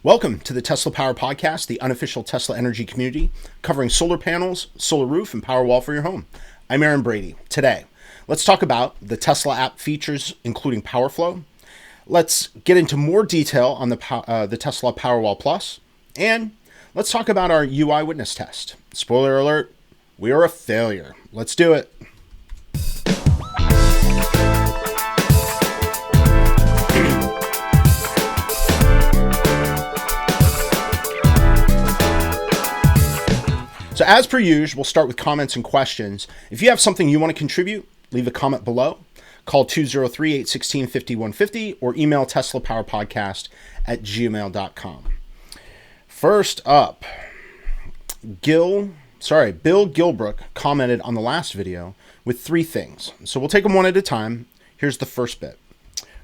Welcome to the Tesla Power Podcast, the unofficial Tesla energy community, covering solar panels, solar roof, and Powerwall for your home. I'm Aaron Brady. Today, let's talk about the Tesla app features, including PowerFlow. Let's get into more detail on the Tesla Powerwall Plus, and let's talk about our UI witness test. Spoiler alert, we are a failure. Let's do it. So as per usual, we'll start with comments and questions. If you have something you want to contribute, leave a comment below. Call 203-816-5150 or email teslapowerpodcast@gmail.com. First up, Bill Gilbrook commented on the last video with 3 things. So we'll take them one at a time. Here's the first bit.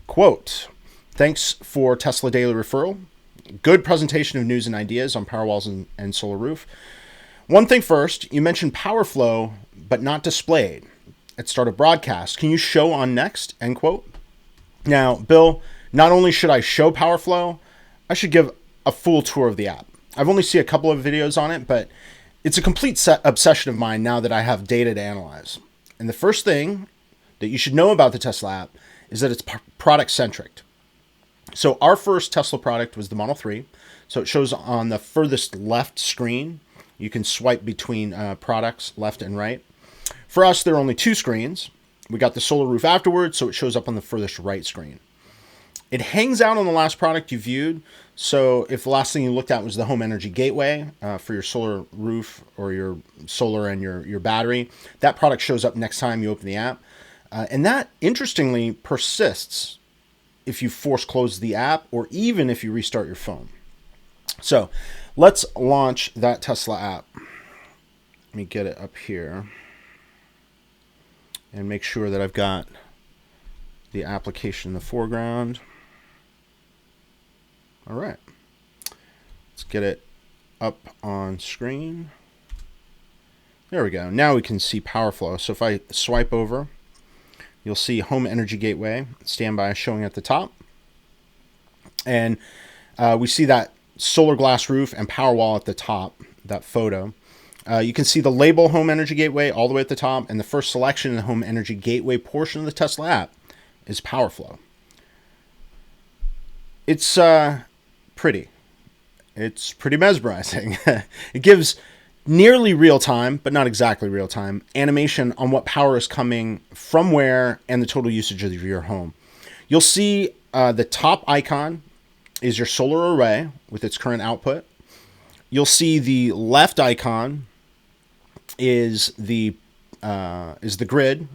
Quote, "Thanks for Tesla Daily Referral. Good presentation of news and ideas on Powerwalls and Solar Roof. One thing first, you mentioned PowerFlow, but not displayed at start of broadcast. Can you show on next?" End quote. Now, Bill, not only should I show PowerFlow, I should give a full tour of the app. I've only seen a couple of videos on it, but it's a complete obsession of mine now that I have data to analyze. And the first thing that you should know about the Tesla app is that it's product-centric. So our first Tesla product was the Model 3. So it shows on the furthest left screen. You can swipe between products left and right. For us, there are only 2 screens. We got the solar roof afterwards, so it shows up on the furthest right screen. It hangs out on the last product you viewed. So if the last thing you looked at was the home energy gateway for your solar roof or your solar and your battery, that product shows up next time you open the app. And that, interestingly, persists if you force close the app or even if you restart your phone. So let's launch that Tesla app. Let me get it up here and make sure that I've got the application in the foreground. All right. Let's get it up on screen. There we go. Now we can see PowerFlow. So if I swipe over, you'll see Home Energy Gateway, standby showing at the top. And we see that Solarglass roof and Powerwall at the top, that photo. You can see the label Home Energy Gateway all the way at the top, and the first selection in the Home Energy Gateway portion of the Tesla app is PowerFlow. It's pretty. It's pretty mesmerizing. It gives nearly real-time, but not exactly real-time, animation on what power is coming from where and the total usage of your home. You'll see the top icon is your solar array with its current output. You'll see the left icon is the grid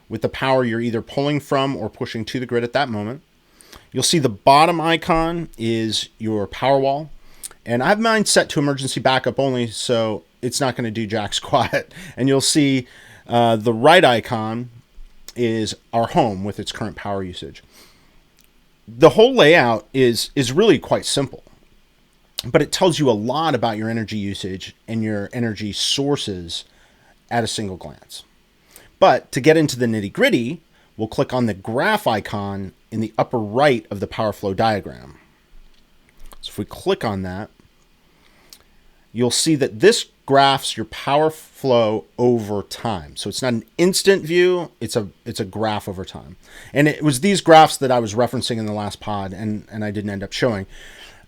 with the power you're either pulling from or pushing to the grid at that moment. You'll see the bottom icon is your Powerwall. And I have mine set to emergency backup only, so it's not going to do jack squat. And you'll see the right icon is our home with its current power usage. The whole layout is really quite simple, but it tells you a lot about your energy usage and your energy sources at a single glance. But to get into the nitty-gritty, we'll click on the graph icon in the upper right of the PowerFlow diagram. So if we click on that, you'll see that this graphs your power flow over time. So it's not an instant view, it's a graph over time. And it was these graphs that I was referencing in the last pod and I didn't end up showing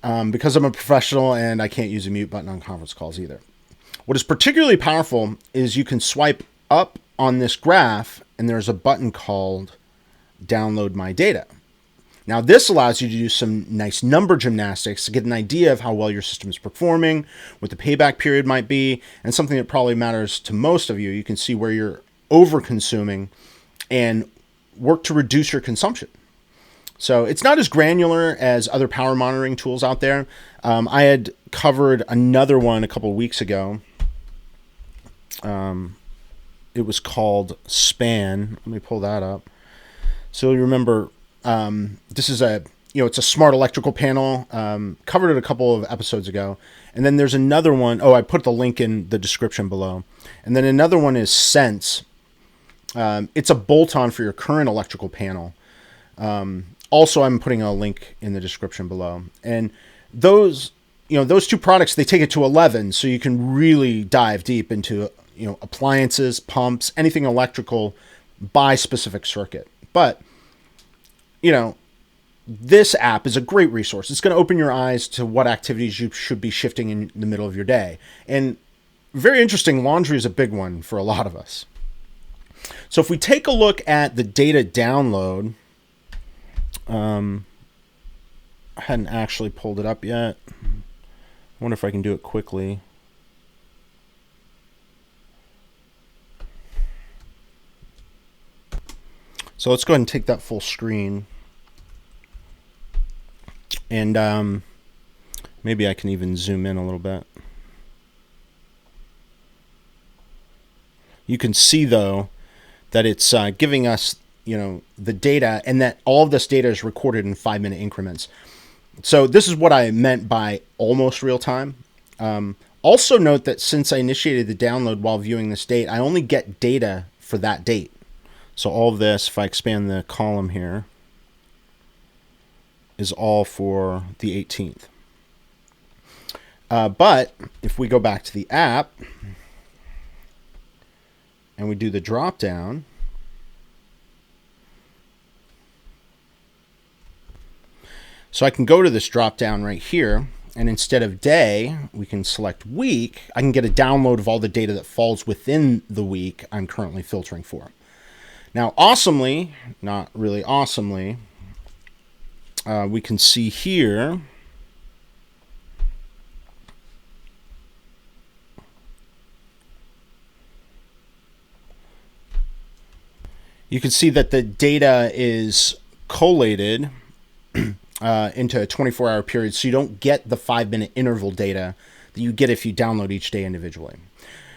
because I'm a professional and I can't use a mute button on conference calls either. What is particularly powerful is you can swipe up on this graph and there's a button called Download My Data. Now, this allows you to do some nice number gymnastics to get an idea of how well your system is performing, what the payback period might be, and something that probably matters to most of you. You can see where you're over-consuming and work to reduce your consumption. So it's not as granular as other power monitoring tools out there. I had covered another one a couple of weeks ago. It was called Span. Let me pull that up. So you remember... this is it's a smart electrical panel, covered it a couple of episodes ago. And then there's another one. Oh, I put the link in the description below. And then another one is Sense. It's a bolt-on for your current electrical panel. Also, I'm putting a link in the description below. And those, those two products, they take it to 11, so you can really dive deep into, appliances, pumps, anything electrical by specific circuit. But, this app is a great resource. It's going to open your eyes to what activities you should be shifting in the middle of your day. And very interesting, laundry is a big one for a lot of us. So if we take a look at the data download, I hadn't actually pulled it up yet. I wonder if I can do it quickly. So let's go ahead and take that full screen. And maybe I can even zoom in a little bit. You can see, though, that it's giving us, the data, and that all of this data is recorded in 5-minute increments. So this is what I meant by almost real time. Also note that since I initiated the download while viewing this date, I only get data for that date. So all of this, if I expand the column here, is all for the 18th. But if we go back to the app and we do the drop down, so I can go to this drop down right here, and instead of day, we can select week. I can get a download of all the data that falls within the week I'm currently filtering for. Now, awesomely, not really awesomely, we can see here you can see that the data is collated into a 24-hour period, so you don't get the 5-minute interval data that you get if you download each day individually.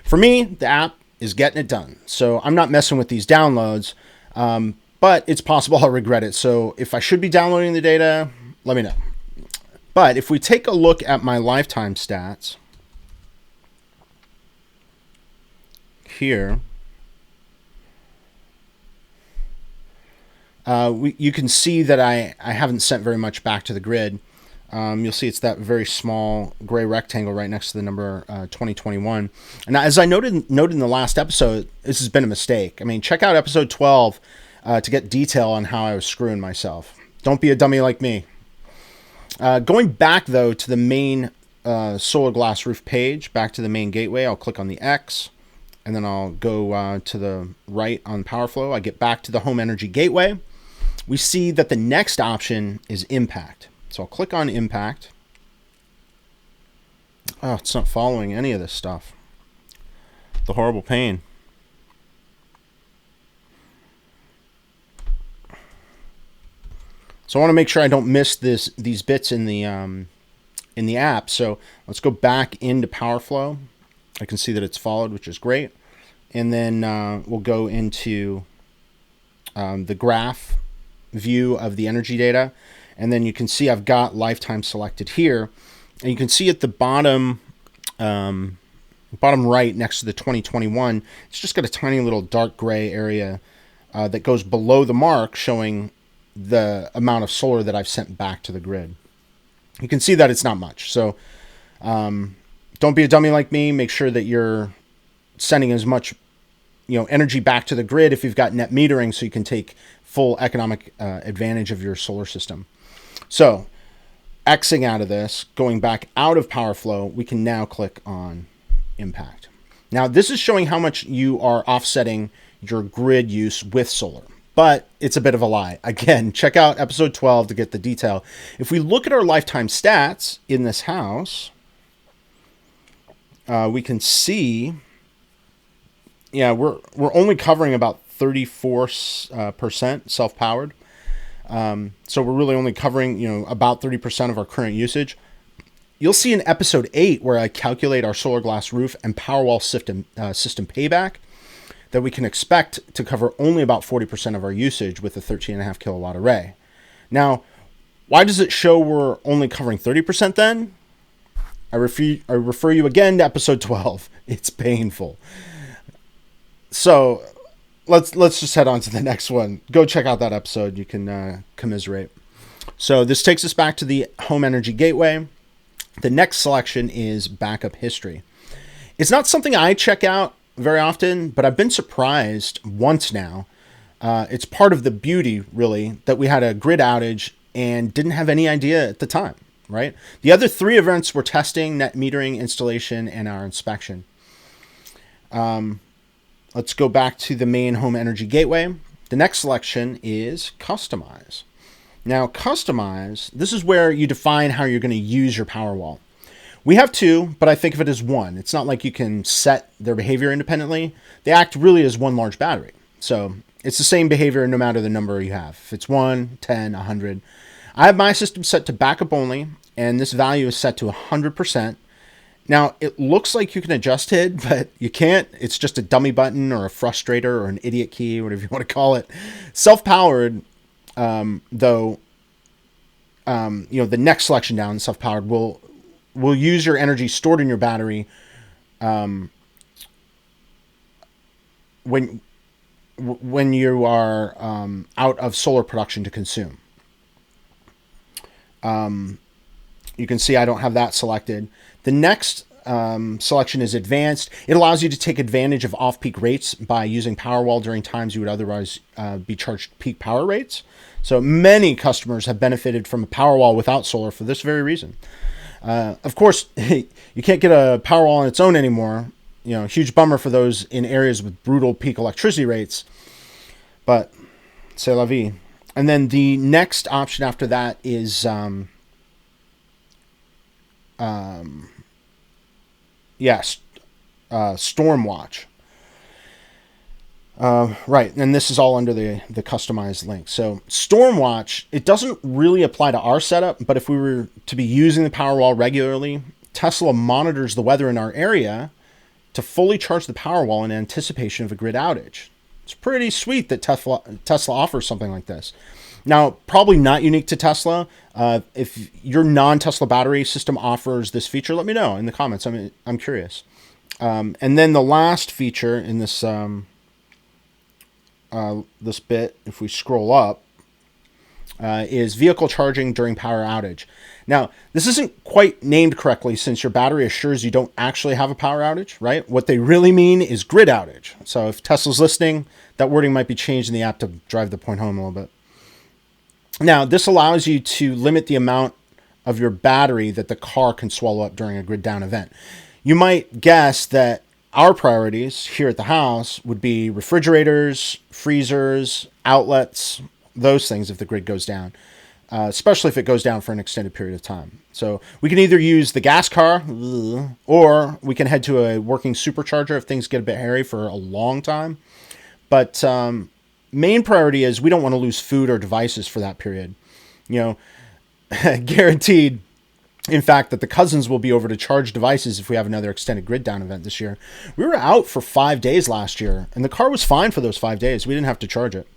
For me, the app is getting it done, so I'm not messing with these downloads, but it's possible I'll regret it. So if I should be downloading the data, let me know. But if we take a look at my lifetime stats here, you can see that I haven't sent very much back to the grid. You'll see it's that very small gray rectangle right next to the number 2021. And as I noted in the last episode, this has been a mistake. I mean, check out episode 12 to get detail on how I was screwing myself. Don't be a dummy like me. Going back, though, to the main Solarglass roof page, back to the main gateway, I'll click on the X, and then I'll go to the right on PowerFlow. I get back to the home energy gateway. We see that the next option is impact. So I'll click on impact. Oh, it's not following any of this stuff. The horrible pain. So I want to make sure I don't miss these bits in the app. So let's go back into PowerFlow. I can see that it's followed, which is great. And then we'll go into the graph view of the energy data. And then you can see I've got lifetime selected here. And you can see at the bottom right next to the 2021, it's just got a tiny little dark gray area that goes below the mark showing the amount of solar that I've sent back to the grid. You can see that it's not much. So don't be a dummy like me. Make sure that you're sending as much energy back to the grid if you've got net metering, so you can take full economic advantage of your solar system. So Xing out of this, going back out of PowerFlow, we can now click on impact. Now this is showing how much you are offsetting your grid use with solar, but it's a bit of a lie. Again, check out episode 12 to get the detail. If we look at our lifetime stats in this house, we can see, we're only covering about 34% self-powered. So we're really only covering, about 30% of our current usage. You'll see in episode 8 where I calculate our Solarglass roof and Powerwall system payback that we can expect to cover only about 40% of our usage with a 13.5 kilowatt array. Now, why does it show we're only covering 30% then? I refer you again to episode 12. It's painful. So let's just head on to the next one. Go check out that episode. You can commiserate. So this takes us back to the home energy gateway. The next selection is backup history. It's not something I check out very often, but I've been surprised once now. It's part of the beauty, really, that we had a grid outage and didn't have any idea at the time, right? The other three events were testing, net metering, installation, and our inspection. Let's go back to the main home energy gateway. The next selection is customize. Now, customize, this is where you define how you're going to use your Powerwall. We have two, but I think of it as one. It's not like you can set their behavior independently. They act really as one large battery. So it's the same behavior no matter the number you have. If it's 1, 10, 100. I have my system set to backup only, and this value is set to 100%. Now, it looks like you can adjust it, but you can't. It's just a dummy button or a frustrator or an idiot key, whatever you want to call it. Self-powered, though, the next selection down, self-powered, will use your energy stored in your battery when you are out of solar production to consume. You can see I don't have that selected. The next selection is advanced. It allows you to take advantage of off-peak rates by using Powerwall during times you would otherwise be charged peak power rates. So many customers have benefited from a Powerwall without solar for this very reason. Of course, you can't get a Powerwall on its own anymore. Huge bummer for those in areas with brutal peak electricity rates. But c'est la vie. And then the next option after that is Stormwatch. Right, and this is all under the customized link. So Stormwatch, it doesn't really apply to our setup, but if we were to be using the Powerwall regularly, Tesla monitors the weather in our area to fully charge the Powerwall in anticipation of a grid outage. It's pretty sweet that Tesla offers something like this. Now, probably not unique to Tesla. If your non-Tesla battery system offers this feature, let me know in the comments. I'm curious. And then the last feature in this this bit, if we scroll up, is vehicle charging during power outage. Now, this isn't quite named correctly since your battery assures you don't actually have a power outage, right? What they really mean is grid outage. So if Tesla's listening, that wording might be changed in the app to drive the point home a little bit. Now, this allows you to limit the amount of your battery that the car can swallow up during a grid down event. You might guess that our priorities here at the house would be refrigerators, freezers, outlets, those things if the grid goes down, especially if it goes down for an extended period of time. So we can either use the gas car or we can head to a working supercharger if things get a bit hairy for a long time. But main priority is we don't want to lose food or devices for that period. Guaranteed, in fact, that the cousins will be over to charge devices if we have another extended grid down event this year. We were out for 5 days last year, and the car was fine for those 5 days. We didn't have to charge it.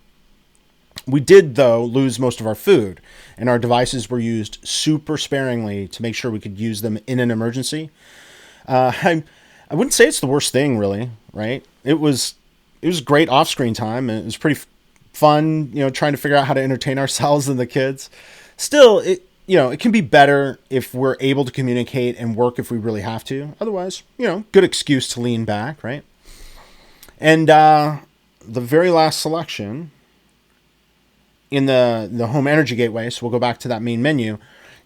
We did, though, lose most of our food, and our devices were used super sparingly to make sure we could use them in an emergency. I wouldn't say it's the worst thing, really, right? It was great off-screen time, and it was pretty fun, trying to figure out how to entertain ourselves and the kids. Still, it can be better if we're able to communicate and work if we really have to. Otherwise, good excuse to lean back, right? And the very last selection in the home energy gateway, so we'll go back to that main menu,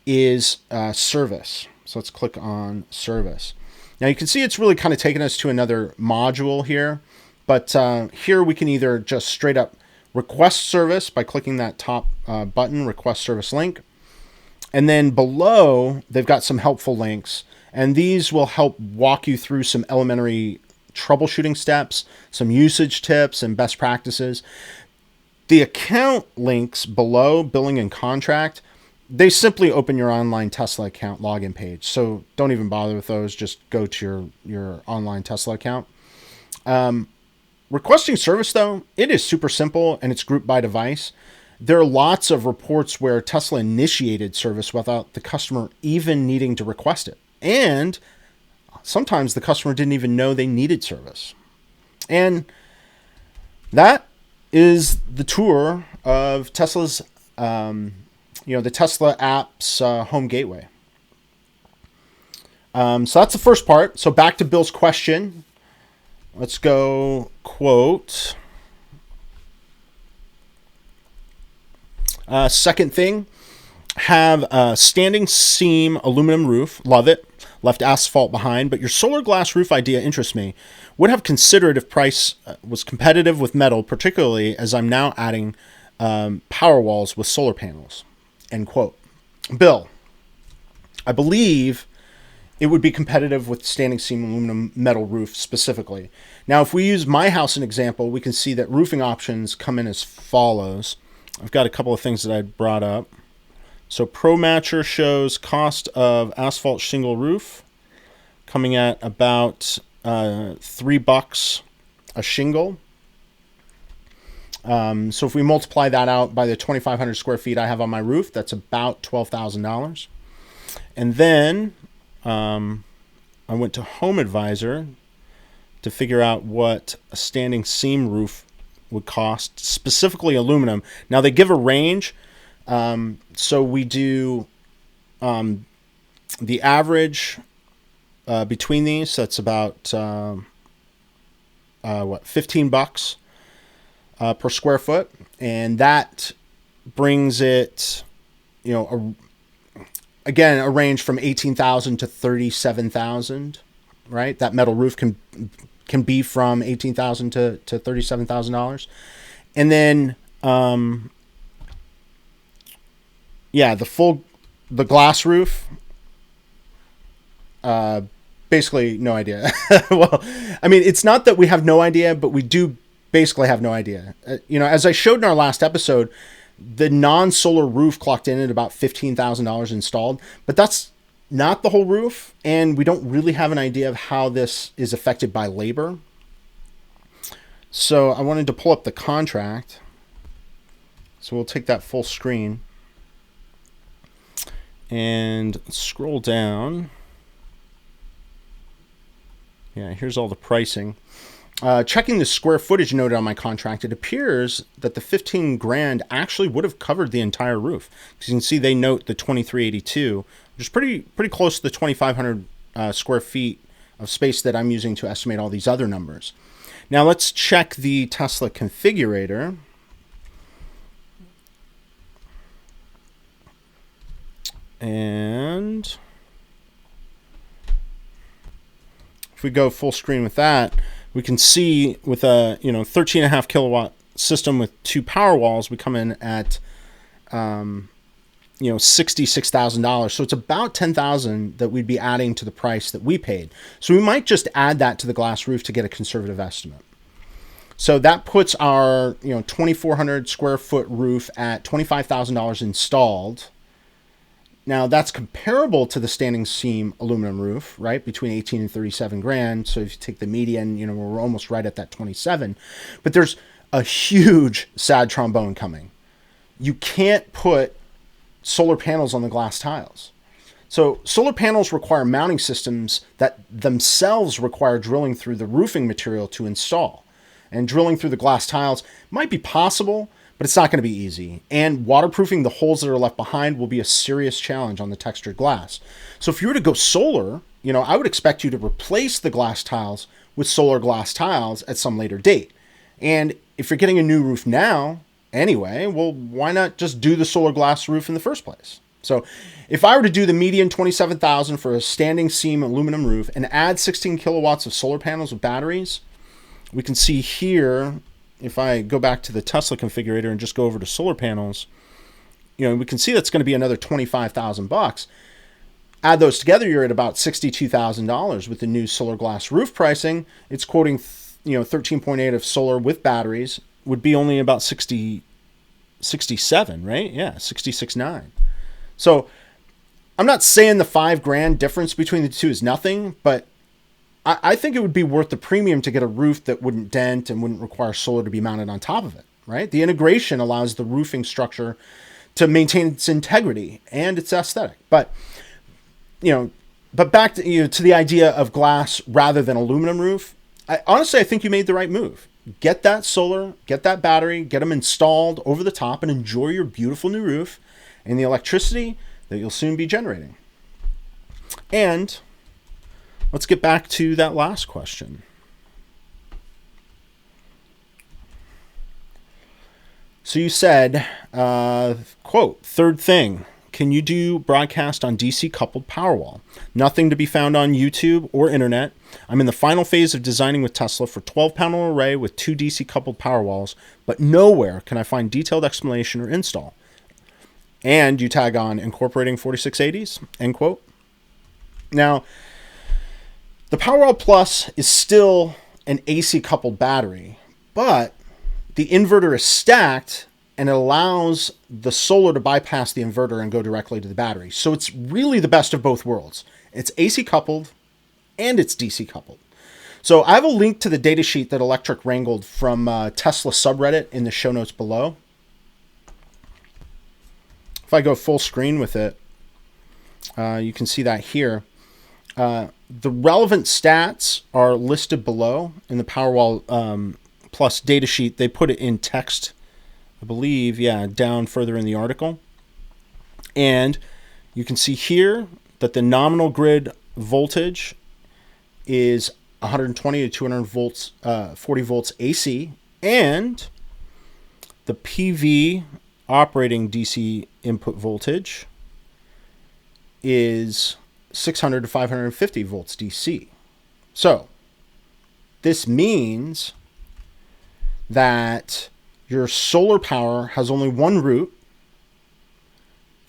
is service. So let's click on service. Now you can see it's really kind of taking us to another module here, but here we can either just straight up request service by clicking that top button, request service link. And then below, they've got some helpful links, and these will help walk you through some elementary troubleshooting steps, some usage tips, and best practices. The account links below, billing and contract, they simply open your online Tesla account login page. So don't even bother with those. Just go to your online Tesla account. Requesting service, though, it is super simple, and it's grouped by device. There are lots of reports where Tesla initiated service without the customer even needing to request it. And sometimes the customer didn't even know they needed service. And that is the tour of Tesla's, the Tesla app's home gateway. So that's the first part. So back to Bill's question. Let's go quote. Second thing, have a standing seam aluminum roof. Love it. Left asphalt behind, but your Solarglass roof idea interests me. Would have considered if price was competitive with metal, particularly as I'm now adding Powerwalls with solar panels. End quote. Bill, I believe it would be competitive with standing seam aluminum metal roof specifically. Now, if we use my house as an example, we can see that roofing options come in as follows. I've got a couple of things that I brought up. So ProMatcher shows cost of asphalt shingle roof coming at about $3 a shingle. So if we multiply that out by the 2,500 square feet I have on my roof, that's about $12,000. And then I went to Home Advisor to figure out what a standing seam roof would cost, specifically aluminum. Now they give a range. So we do the average between these. That's about $15 per square foot, and that brings it, again, a range from 18,000 to 37,000. Right, that metal roof can be from 18,000 to $37,000, and then the glass roof. Basically, no idea. Well, I mean, it's not that we have no idea, but we do basically have no idea. As I showed in our last episode, the non-solar roof clocked in at about $15,000 installed, but that's not the whole roof, and we don't really have an idea of how this is affected by labor. So I wanted to pull up the contract. So we'll take that full screen and scroll down. Yeah, here's all the pricing. Checking the square footage noted on my contract, it appears that the 15 grand actually would have covered the entire roof. Because you can see they note the 2382, which is pretty close to the 2,500 square feet of space that I'm using to estimate all these other numbers. Now let's check the Tesla configurator. And if we go full screen with that, we can see with a 13.5 kilowatt system with 2 Powerwalls, we come in at $66,000. So it's about $10,000 that we'd be adding to the price that we paid. So we might just add that to the glass roof to get a conservative estimate. So that puts our 2,400 square foot roof at $25,000 installed. Now that's comparable to the standing seam aluminum roof, right? Between 18 and 37 grand. So if you take the median, we're almost right at that 27. But there's a huge sad trombone coming. You can't put solar panels on the glass tiles. So solar panels require mounting systems that themselves require drilling through the roofing material to install. And drilling through the glass tiles might be possible, but it's not going to be easy. And waterproofing the holes that are left behind will be a serious challenge on the textured glass. So if you were to go solar, I would expect you to replace the glass tiles with solar glass tiles at some later date. And if you're getting a new roof now, anyway, well, why not just do the solar glass roof in the first place? So if I were to do the median 27,000 for a standing seam aluminum roof and add 16 kilowatts of solar panels with batteries, we can see here, if I go back to the Tesla configurator and just go over to solar panels, we can see that's going to be another $25,000. Add those together, you're at about $62,000 with the new solar glass roof pricing. It's quoting, 13.8 of solar with batteries would be only about 67, right? Yeah, 66.9. So I'm not saying the $5,000 difference between the two is nothing, but I think it would be worth the premium to get a roof that wouldn't dent and wouldn't require solar to be mounted on top of it, right? The integration allows the roofing structure to maintain its integrity and its aesthetic. But, back to, to the idea of glass rather than aluminum roof, I think you made the right move. Get that solar, get that battery, get them installed over the top and enjoy your beautiful new roof and the electricity that you'll soon be generating. And let's get back to that last question. So you said, quote, third thing, can you do broadcast on DC coupled Powerwall? Nothing to be found on YouTube or internet. I'm in the final phase of designing with Tesla for 12-panel array with 2 DC coupled Powerwalls, but nowhere can I find detailed explanation or install. And you tag on incorporating 4680s, end quote. Now, the Powerwall Plus is still an AC coupled battery, but the inverter is stacked and it allows the solar to bypass the inverter and go directly to the battery. So it's really the best of both worlds. It's AC coupled and it's DC coupled. So I have a link to the datasheet that Electric wrangled from Tesla subreddit in the show notes below. If I go full screen with it, you can see that here. The relevant stats are listed below in the Powerwall Plus datasheet. They put it in text, I believe, down further in the article. And you can see here that the nominal grid voltage is 120 to 200 volts, 40 volts AC, and the PV operating DC input voltage is 600 to 550 volts DC. So this means that your solar power has only one route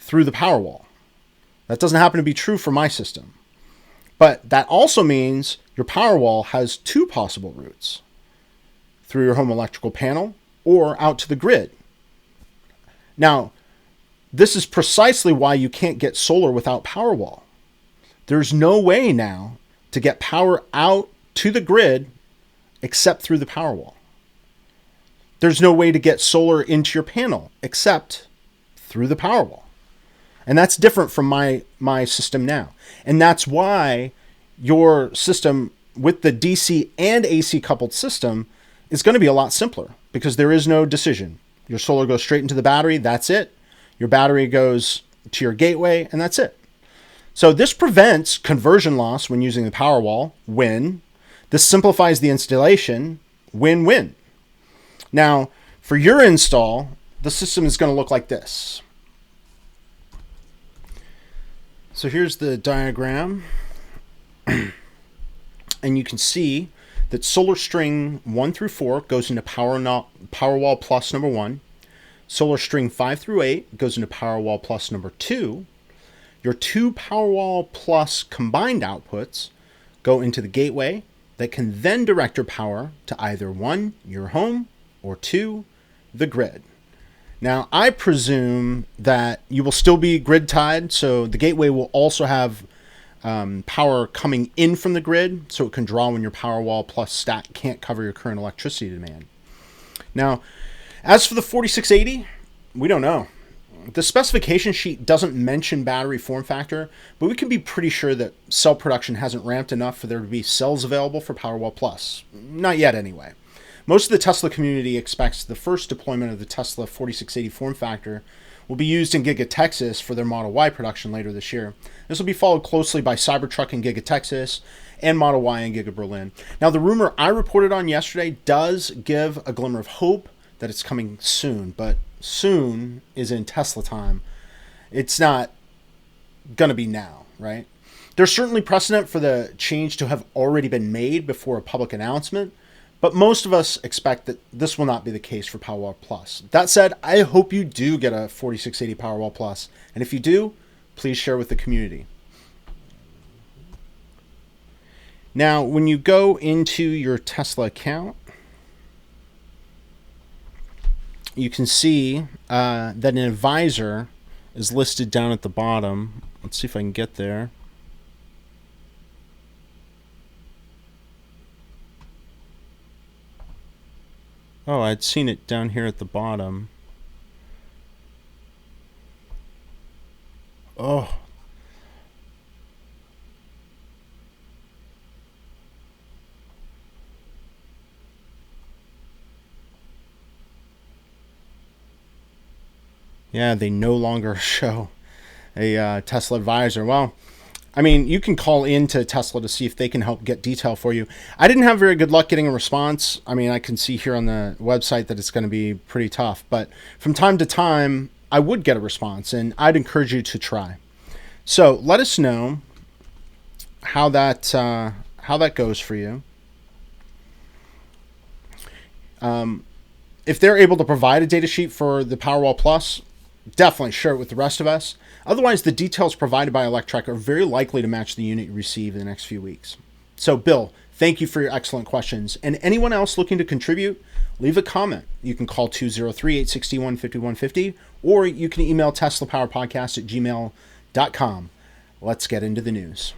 through the Powerwall. That doesn't happen to be true for my system. But that also means your Powerwall has 2 possible routes, through your home electrical panel or out to the grid. Now, this is precisely why you can't get solar without Powerwall. There's no way now to get power out to the grid except through the Powerwall. There's no way to get solar into your panel except through the Powerwall. And that's different from my system now. And that's why your system with the DC and AC coupled system is going to be a lot simpler, because there is no decision. Your solar goes straight into the battery, that's it. Your battery goes to your gateway, and that's it. So this prevents conversion loss when using the Powerwall, win. This simplifies the installation, win-win. Now, for your install, the system is going to look like this. So here's the diagram. And you can see that solar string 1 through 4 goes into Powerwall Plus number 1. Solar string 5 through 8 goes into Powerwall Plus number 2. Your 2 Powerwall Plus combined outputs go into the gateway that can then direct your power to either 1, your home, or 2, the grid. Now, I presume that you will still be grid tied, so the gateway will also have power coming in from the grid, so it can draw when your Powerwall Plus stack can't cover your current electricity demand. Now, as for the 4680, we don't know. The specification sheet doesn't mention battery form factor, but we can be pretty sure that cell production hasn't ramped enough for there to be cells available for Powerwall Plus. Not yet, anyway. Most of the Tesla community expects the first deployment of the Tesla 4680 form factor will be used in Giga Texas for their Model Y production later this year. This will be followed closely by Cybertruck in Giga Texas and Model Y in Giga Berlin. Now, the rumor I reported on yesterday does give a glimmer of hope that it's coming soon, but soon is in Tesla time. It's not going to be now, right? There's certainly precedent for the change to have already been made before a public announcement, but most of us expect that this will not be the case for Powerwall Plus. That said, I hope you do get a 4680 Powerwall Plus, and if you do, please share with the community. Now, when you go into your Tesla account, you can see that an advisor is listed down at the bottom. Let's see if I can get there. Oh, I'd seen it down here at the bottom. Oh. Yeah, they no longer show a Tesla advisor. Well, I mean, you can call into Tesla to see if they can help get detail for you. I didn't have very good luck getting a response. I mean, I can see here on the website that it's going to be pretty tough, but from time to time, I would get a response, and I'd encourage you to try. So let us know how that goes for you. If they're able to provide a data sheet for the Powerwall Plus, definitely share it with the rest of us. Otherwise, the details provided by Electrek are very likely to match the unit you receive in the next few weeks. So, Bill, thank you for your excellent questions. And anyone else looking to contribute, leave a comment. You can call 203-861-5150, or you can email teslapowerpodcast@gmail.com. Let's get into the news.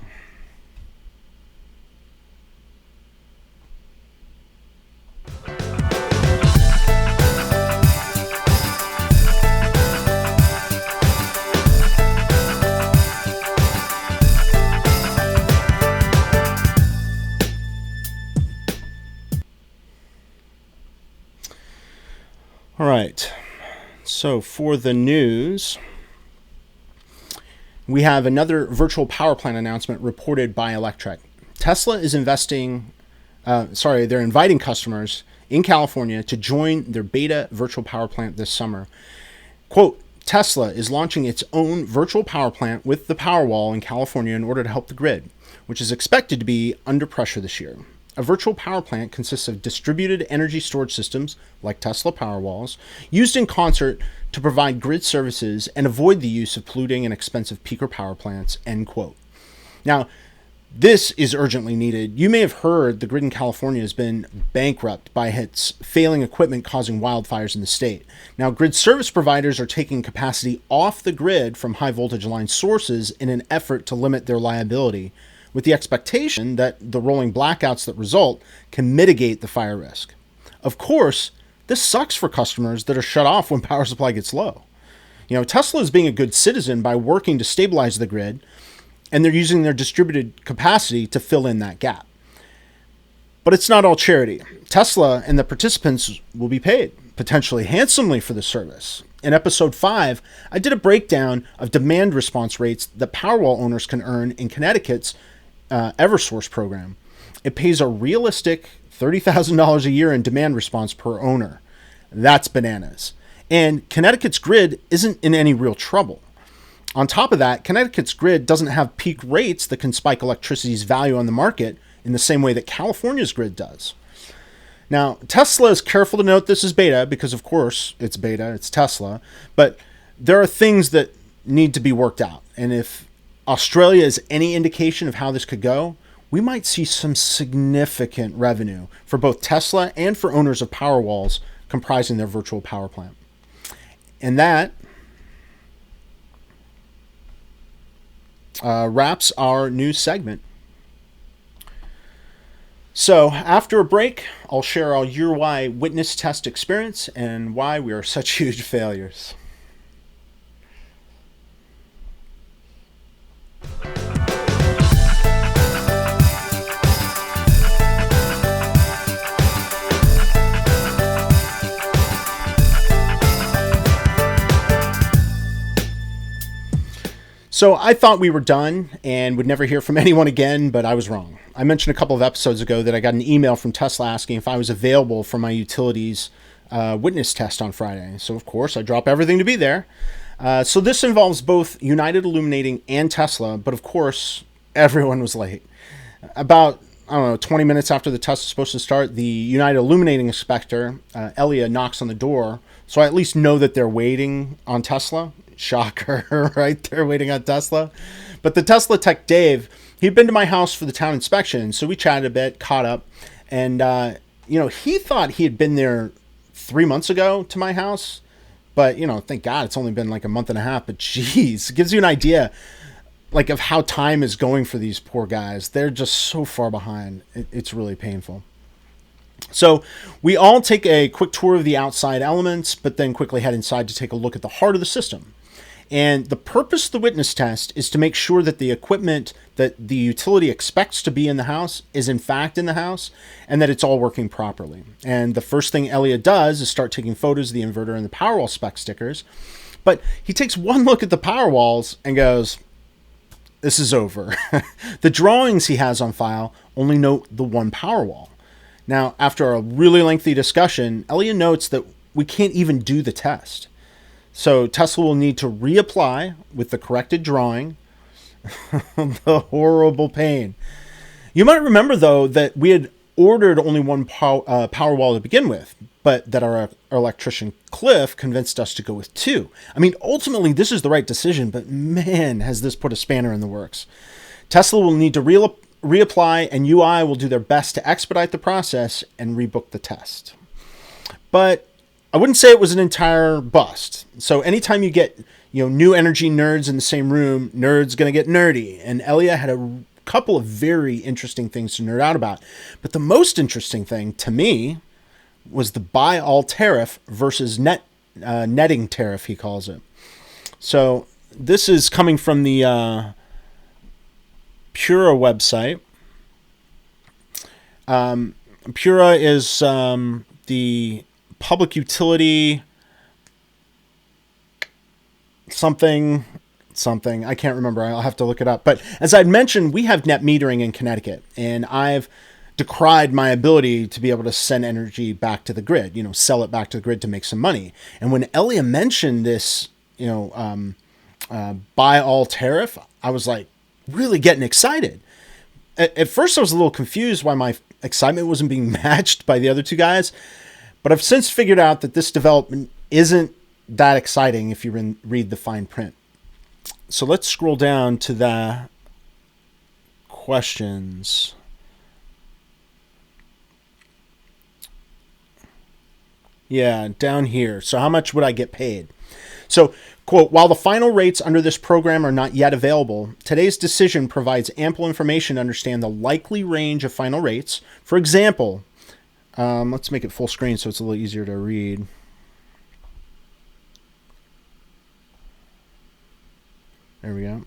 All right, so for the news, we have another virtual power plant announcement reported by Electrek. Tesla is they're inviting customers in California to join their beta virtual power plant this summer. Quote, Tesla is launching its own virtual power plant with the Powerwall in California in order to help the grid, which is expected to be under pressure this year. A virtual power plant consists of distributed energy storage systems, like Tesla Powerwalls, used in concert to provide grid services and avoid the use of polluting and expensive peaker power plants, end quote. Now, this is urgently needed. You may have heard the grid in California has been bankrupt by its failing equipment causing wildfires in the state. Now, grid service providers are taking capacity off the grid from high voltage line sources in an effort to limit their liability, with the expectation that the rolling blackouts that result can mitigate the fire risk. Of course, this sucks for customers that are shut off when power supply gets low. You know, Tesla is being a good citizen by working to stabilize the grid, and they're using their distributed capacity to fill in that gap. But it's not all charity. Tesla and the participants will be paid, potentially handsomely, for the service. In episode 5, I did a breakdown of demand response rates that Powerwall owners can earn in Connecticut's Eversource program. It pays a realistic $30,000 a year in demand response per owner. That's bananas. And Connecticut's grid isn't in any real trouble. On top of that, Connecticut's grid doesn't have peak rates that can spike electricity's value on the market in the same way that California's grid does. Now, Tesla is careful to note this is beta because, of course, it's beta, it's Tesla, but there are things that need to be worked out. And if Australia is any indication of how this could go, we might see some significant revenue for both Tesla and for owners of Powerwalls comprising their virtual power plant. And that wraps our news segment. So after a break, I'll share our year why witness test experience and why we are such huge failures. So I thought we were done and would never hear from anyone again, but I was wrong. I mentioned a couple of episodes ago that I got an email from Tesla asking if I was available for my utilities witness test on Friday. So of course I drop everything to be there. So this involves both United Illuminating and Tesla, but of course everyone was late. About 20 minutes after the test was supposed to start, the United Illuminating inspector, Elia, knocks on the door. So I at least know that they're waiting on Tesla. Shocker, right? They're waiting on Tesla. But the Tesla tech, Dave, he'd been to my house for the town inspection. So we chatted a bit, caught up. And, he thought he had been there 3 months ago to my house. But, thank God it's only been like a month and a half. But geez, it gives you an idea like of how time is going for these poor guys. They're just so far behind. It's really painful. So we all take a quick tour of the outside elements, but then quickly head inside to take a look at the heart of the system. And the purpose of the witness test is to make sure that the equipment that the utility expects to be in the house is in fact in the house and that it's all working properly. And the first thing Elliot does is start taking photos of the inverter and the Powerwall spec stickers. But he takes one look at the Powerwalls and goes, this is over. The drawings he has on file only note the one Powerwall. Now, after a really lengthy discussion, Elliot notes that we can't even do the test. So Tesla will need to reapply with the corrected drawing. The horrible pain. You might remember, though, that we had ordered only one Powerwall to begin with, but that our electrician Cliff convinced us to go with two. I mean, ultimately, this is the right decision, but man, has this put a spanner in the works. Tesla will need to reapply, and UI will do their best to expedite the process and rebook the test. But I wouldn't say it was an entire bust. So anytime you get, new energy nerds in the same room, nerds gonna get nerdy. And Elia had a couple of very interesting things to nerd out about. But the most interesting thing to me was the buy all tariff versus netting tariff, he calls it. So this is coming from the Pura website. Pura is the public utility something. I can't remember. I'll have to look it up. But as I'd mentioned, we have net metering in Connecticut, and I've decried my ability to be able to send energy back to the grid, sell it back to the grid to make some money. And when Elia mentioned this, buy all tariff, I was like really getting excited. At first I was a little confused why my excitement wasn't being matched by the other two guys, but I've since figured out that this development isn't that exciting if you read the fine print. So let's scroll down to the questions. Yeah, down here. So how much would I get paid? So, quote, while the final rates under this program are not yet available, today's decision provides ample information to understand the likely range of final rates. For example, let's make it full screen so it's a little easier to read. There we go.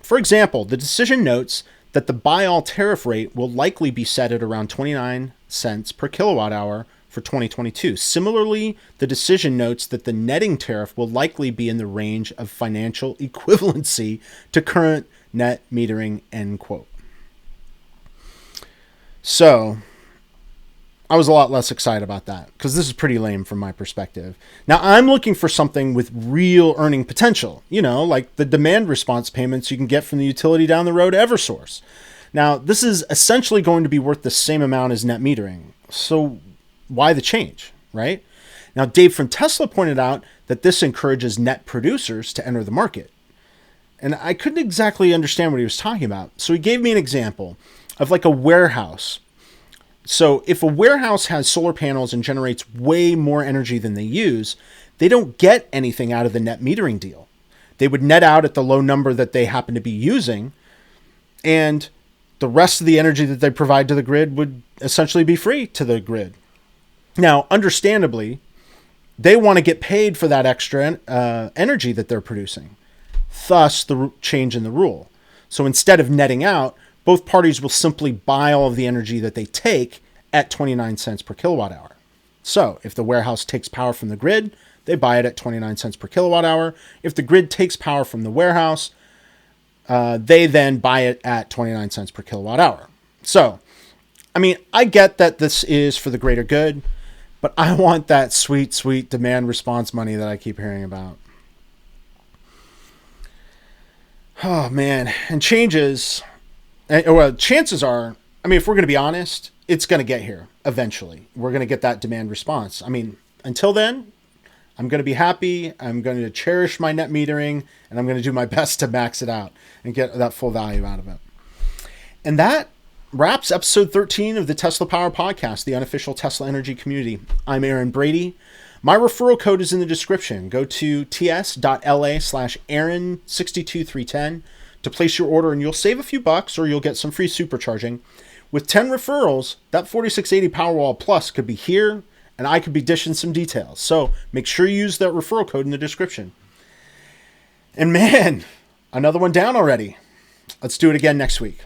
For example, the decision notes that the buy-all tariff rate will likely be set at around 29 cents per kilowatt hour for 2022. Similarly, the decision notes that the netting tariff will likely be in the range of financial equivalency to current net metering, end quote. So I was a lot less excited about that because this is pretty lame from my perspective. Now, I'm looking for something with real earning potential, like the demand response payments you can get from the utility down the road, Eversource. Now, this is essentially going to be worth the same amount as net metering. So why the change, right? Now, Dave from Tesla pointed out that this encourages net producers to enter the market. And I couldn't exactly understand what he was talking about. So he gave me an example of like a warehouse. So if a warehouse has solar panels and generates way more energy than they use, they don't get anything out of the net metering deal. They would net out at the low number that they happen to be using, and the rest of the energy that they provide to the grid would essentially be free to the grid. Now, understandably, they want to get paid for that extra energy that they're producing. Thus, the change in the rule. So instead of netting out, both parties will simply buy all of the energy that they take at 29 cents per kilowatt hour. So if the warehouse takes power from the grid, they buy it at 29 cents per kilowatt hour. If the grid takes power from the warehouse, they then buy it at 29 cents per kilowatt hour. So, I mean, I get that this is for the greater good, but I want that sweet, sweet demand response money that I keep hearing about. Oh, man. And chances are, if we're going to be honest, it's going to get here eventually. We're going to get that demand response. Until then, I'm going to be happy. I'm going to cherish my net metering, and I'm going to do my best to max it out and get that full value out of it. And that wraps episode 13 of the Tesla Power Podcast, the unofficial Tesla energy community. I'm Aaron Brady. My referral code is in the description. Go to ts.la/Aaron62310 to place your order, and you'll save a few bucks or you'll get some free supercharging. With 10 referrals, that 4680 Powerwall Plus could be here, and I could be dishing some details. So make sure you use that referral code in the description. And man, another one down already. Let's do it again next week.